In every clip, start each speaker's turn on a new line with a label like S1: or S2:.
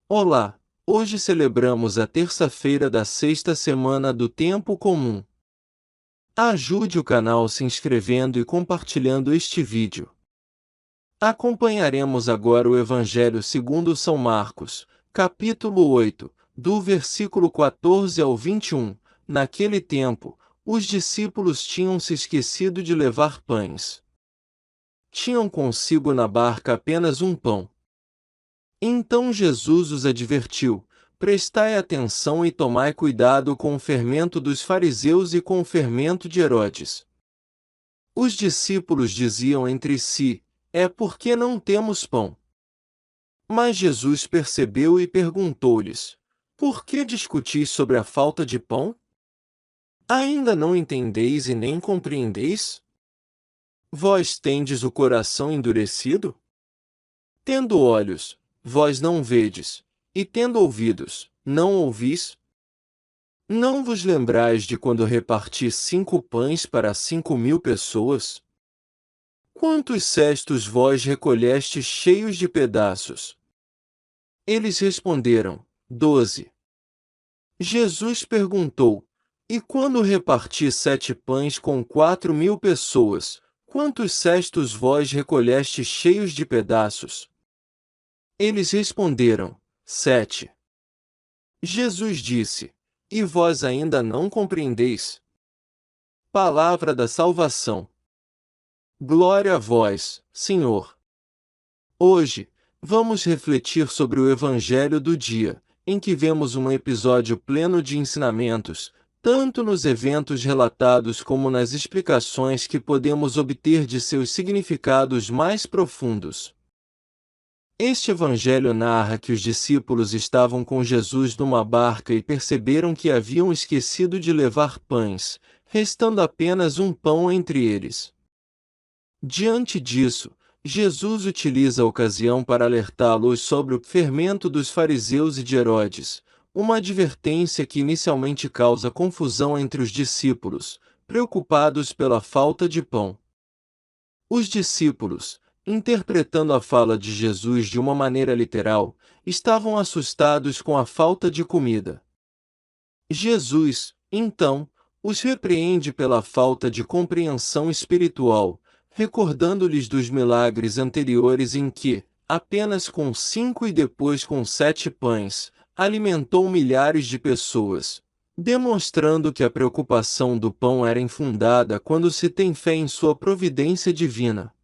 S1: Olá! Hoje celebramos a terça-feira da sexta semana do Tempo Comum. Ajude o canal se inscrevendo e compartilhando este vídeo. Acompanharemos agora o Evangelho segundo São Marcos, capítulo 8, do versículo 14 ao 21. Naquele tempo, os discípulos tinham se esquecido de levar pães. Tinham consigo na barca apenas um pão. Então Jesus os advertiu: prestai atenção e tomai cuidado com o fermento dos fariseus e com o fermento de Herodes. Os discípulos diziam entre si: é porque não temos pão. Mas Jesus percebeu e perguntou-lhes: por que discutis sobre a falta de pão? Ainda não entendeis e nem compreendeis? Vós tendes o coração endurecido? Tendo olhos, vós não vedes, e tendo ouvidos, não ouvis? Não vos lembrais de quando reparti 5 pães para 5.000 pessoas? Quantos cestos vós recolhestes cheios de pedaços? Eles responderam: 12. Jesus perguntou: e quando reparti 7 pães com 4.000 pessoas, quantos cestos vós recolhestes cheios de pedaços? Eles responderam: 7. Jesus disse: e vós ainda não compreendeis? Palavra da salvação. Glória a vós, Senhor. Hoje, vamos refletir sobre o Evangelho do dia, em que vemos um episódio pleno de ensinamentos, tanto nos eventos relatados como nas explicações que podemos obter de seus significados mais profundos. Este evangelho narra que os discípulos estavam com Jesus numa barca e perceberam que haviam esquecido de levar pães, restando apenas um pão entre eles. Diante disso, Jesus utiliza a ocasião para alertá-los sobre o fermento dos fariseus e de Herodes, uma advertência que inicialmente causa confusão entre os discípulos, preocupados pela falta de pão. Os discípulos, interpretando a fala de Jesus de uma maneira literal, estavam assustados com a falta de comida. Jesus, então, os repreende pela falta de compreensão espiritual, recordando-lhes dos milagres anteriores em que, apenas com 5 e depois com 7 pães, alimentou milhares de pessoas, demonstrando que a preocupação do pão era infundada quando se tem fé em sua providência divina.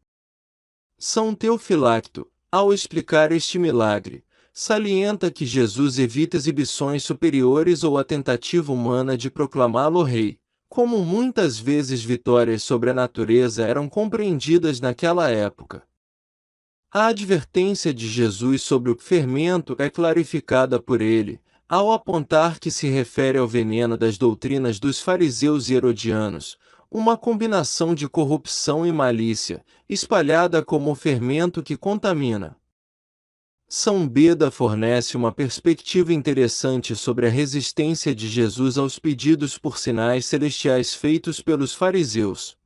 S1: São Teofilacto, ao explicar este milagre, salienta que Jesus evita exibições superiores ou a tentativa humana de proclamá-lo rei, como muitas vezes vitórias sobre a natureza eram compreendidas naquela época. A advertência de Jesus sobre o fermento é clarificada por ele, ao apontar que se refere ao veneno das doutrinas dos fariseus e herodianos, uma combinação de corrupção e malícia, espalhada como o fermento que contamina. São Beda fornece uma perspectiva interessante sobre a resistência de Jesus aos pedidos por sinais celestiais feitos pelos fariseus.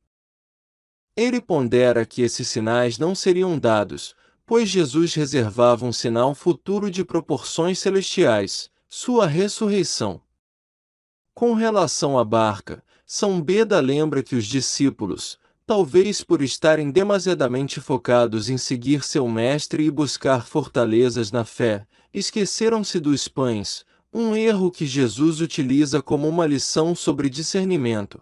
S1: Ele pondera que esses sinais não seriam dados, pois Jesus reservava um sinal futuro de proporções celestiais, sua ressurreição. Com relação à barca, São Beda lembra que os discípulos, talvez por estarem demasiadamente focados em seguir seu mestre e buscar fortalezas na fé, esqueceram-se dos pães, um erro que Jesus utiliza como uma lição sobre discernimento.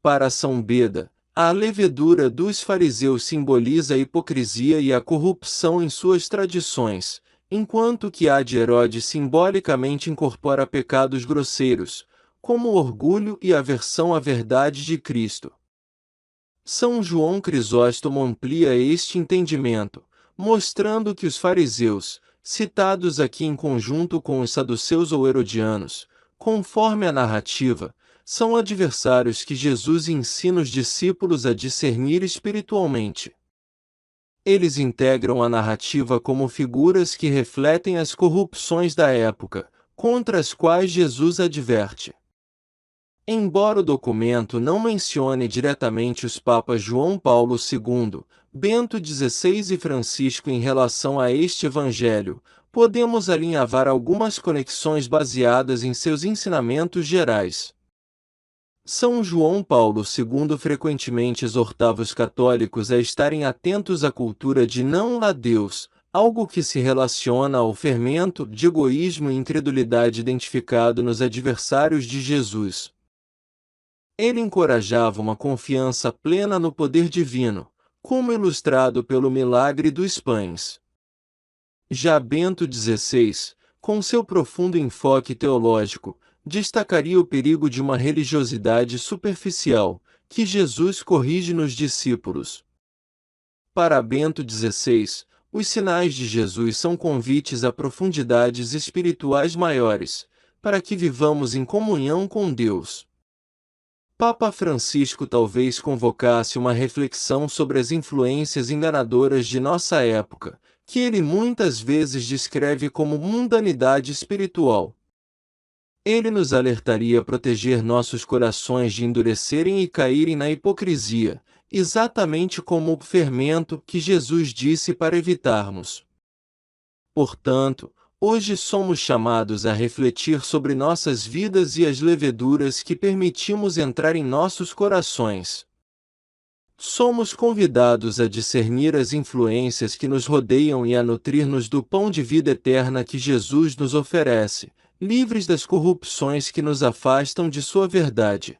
S1: Para São Beda, a levedura dos fariseus simboliza a hipocrisia e a corrupção em suas tradições, enquanto que a de Herodes simbolicamente incorpora pecados grosseiros, como o orgulho e aversão à verdade de Cristo. São João Crisóstomo amplia este entendimento, mostrando que os fariseus, citados aqui em conjunto com os saduceus ou herodianos, conforme a narrativa, são adversários que Jesus ensina os discípulos a discernir espiritualmente. Eles integram a narrativa como figuras que refletem as corrupções da época, contra as quais Jesus adverte. Embora o documento não mencione diretamente os papas João Paulo II, Bento XVI e Francisco em relação a este evangelho, podemos alinhavar algumas conexões baseadas em seus ensinamentos gerais. São João Paulo II frequentemente exortava os católicos a estarem atentos à cultura de não a Deus, algo que se relaciona ao fermento de egoísmo e incredulidade identificado nos adversários de Jesus. Ele encorajava uma confiança plena no poder divino, como ilustrado pelo milagre dos pães. Já Bento XVI, com seu profundo enfoque teológico, destacaria o perigo de uma religiosidade superficial, que Jesus corrige nos discípulos. Para Bento XVI, os sinais de Jesus são convites a profundidades espirituais maiores, para que vivamos em comunhão com Deus. Papa Francisco talvez convocasse uma reflexão sobre as influências enganadoras de nossa época, que ele muitas vezes descreve como mundanidade espiritual. Ele nos alertaria a proteger nossos corações de endurecerem e caírem na hipocrisia, exatamente como o fermento que Jesus disse para evitarmos. Portanto, hoje somos chamados a refletir sobre nossas vidas e as leveduras que permitimos entrar em nossos corações. Somos convidados a discernir as influências que nos rodeiam e a nutrir-nos do pão de vida eterna que Jesus nos oferece, livres das corrupções que nos afastam de sua verdade.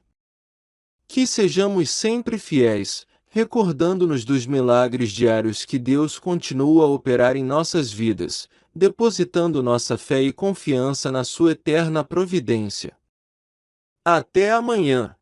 S1: Que sejamos sempre fiéis, recordando-nos dos milagres diários que Deus continua a operar em nossas vidas, depositando nossa fé e confiança na sua eterna providência. Até amanhã!